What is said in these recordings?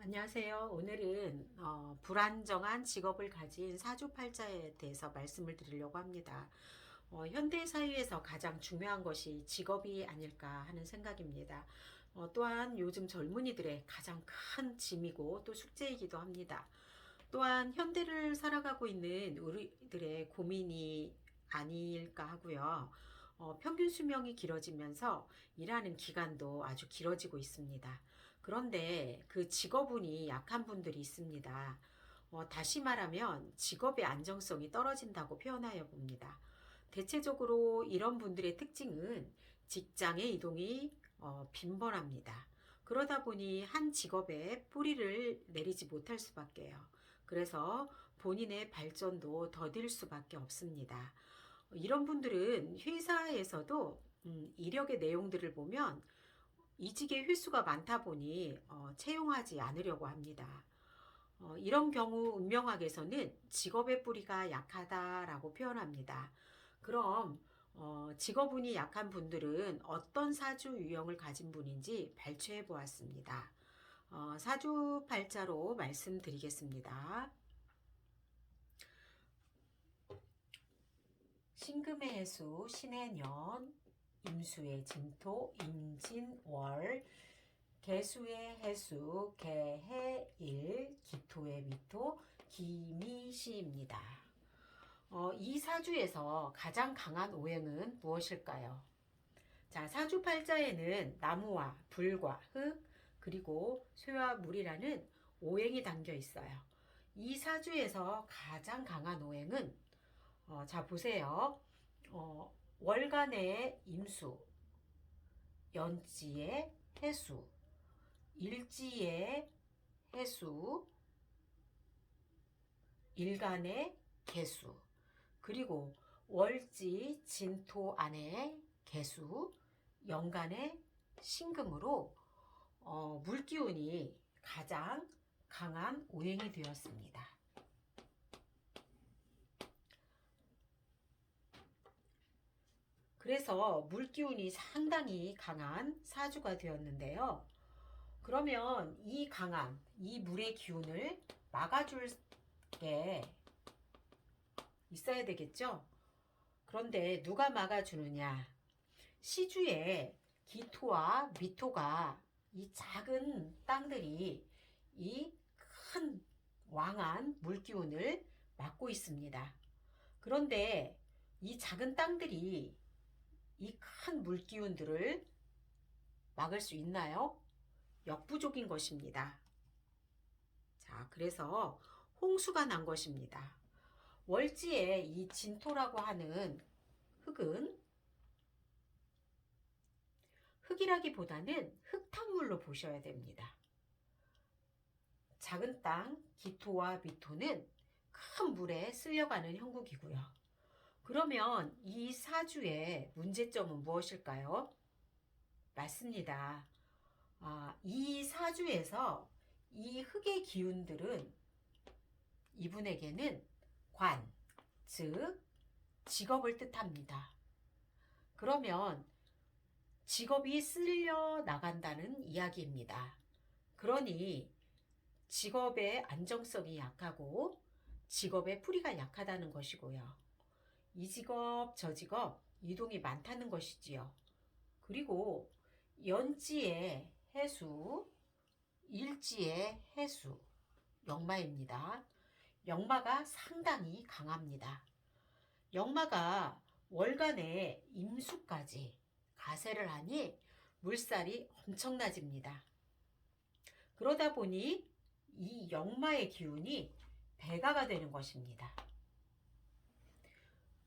안녕하세요. 오늘은 불안정한 직업을 가진 사주팔자에 대해서 말씀을 드리려고 합니다. 현대 사회에서 가장 중요한 것이 직업이 아닐까 하는 생각입니다. 또한 요즘 젊은이들의 가장 큰 짐이고 또 숙제이기도 합니다. 또한 현대를 살아가고 있는 우리들의 고민이 아닐까 하고요. 평균 수명이 길어지면서 일하는 기간도 아주 길어지고 있습니다. 그런데 그 직업운이 약한 분들이 있습니다. 다시 말하면 직업의 안정성이 떨어진다고 표현하여 봅니다. 대체적으로 이런 분들의 특징은 직장의 이동이 빈번합니다. 그러다 보니 한 직업에 뿌리를 내리지 못할 수밖에요. 그래서 본인의 발전도 더딜 수밖에 없습니다. 이런 분들은 회사에서도 이력의 내용들을 보면 이직의 횟수가 많다 보니 채용하지 않으려고 합니다. 이런 경우 운명학에서는 직업의 뿌리가 약하다라고 표현합니다. 그럼 직업운이 약한 분들은 어떤 사주 유형을 가진 분인지 발췌해 보았습니다. 사주팔자로 말씀드리겠습니다. 신금의 해수, 신의 년, 임수의 진토, 임진월, 개수의 해수, 개해일, 기토의 미토, 기미시입니다. 이 사주에서 가장 강한 오행은 무엇일까요? 자, 사주팔자에는 나무와 불과 흙, 그리고 쇠와 물이라는 오행이 담겨 있어요. 이 사주에서 가장 강한 오행은 자, 보세요. 월간의 임수, 연지의 해수, 일지의 해수, 일간의 개수, 그리고 월지 진토 안의 개수, 연간의 신금으로 물기운이 가장 강한 오행이 되었습니다. 그래서 물기운이 상당히 강한 사주가 되었는데요. 그러면 이 물의 기운을 막아줄 게 있어야 되겠죠? 그런데 누가 막아주느냐? 시주에 기토와 미토가 이 작은 땅들이 이 큰 왕한 물기운을 막고 있습니다. 그런데 이 작은 땅들이 이 큰 물기운들을 막을 수 있나요? 역부족인 것입니다. 자, 그래서 홍수가 난 것입니다. 월지에 이 진토라고 하는 흙은 흙이라기보다는 흙탕물로 보셔야 됩니다. 작은 땅, 기토와 미토는 큰 물에 쓸려가는 형국이고요. 그러면 이 사주의 문제점은 무엇일까요? 맞습니다. 이 사주에서 이 흙의 기운들은 이분에게는 관, 즉 직업을 뜻합니다. 그러면 직업이 쓸려 나간다는 이야기입니다. 그러니 직업의 안정성이 약하고 직업의 뿌리가 약하다는 것이고요. 이 직업 저 직업 이동이 많다는 것이지요. 그리고 연지의 해수, 일지의 해수, 역마입니다. 역마가 상당히 강합니다. 역마가 월간에 임수까지 가세를 하니 물살이 엄청나집니다. 그러다 보니 이 역마의 기운이 배가가 되는 것입니다.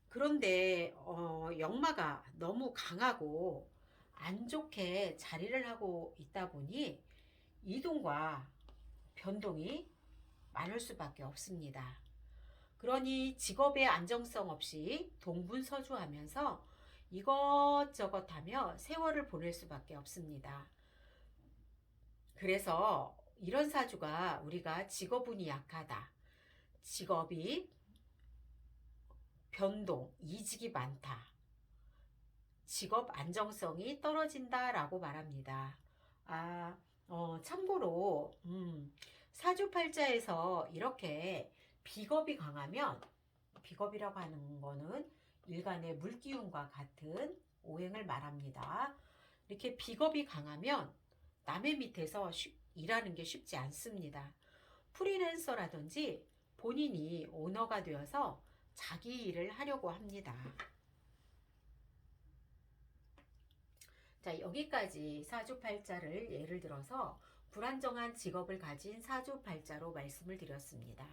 그런데 역마가 너무 강하고 안 좋게 자리를 하고 있다 보니 이동과 변동이 많을 수밖에 없습니다. 그러니 직업의 안정성 없이 동분서주하면서 이것저것 하며 세월을 보낼 수밖에 없습니다. 그래서 이런 사주가 우리가 직업운이 약하다, 직업이 변동, 이직이 많다, 직업 안정성이 떨어진다라고 말합니다. 참고로 사주팔자에서 이렇게 비겁이 강하면, 비겁이라고 하는 거는 일간의 물기운과 같은 오행을 말합니다. 이렇게 비겁이 강하면 남의 밑에서 일하는 게 쉽지 않습니다. 프리랜서라든지 본인이 오너가 되어서 자기 일을 하려고 합니다. 자, 여기까지 사주팔자를 예를 들어서 불안정한 직업을 가진 사주팔자로 말씀을 드렸습니다.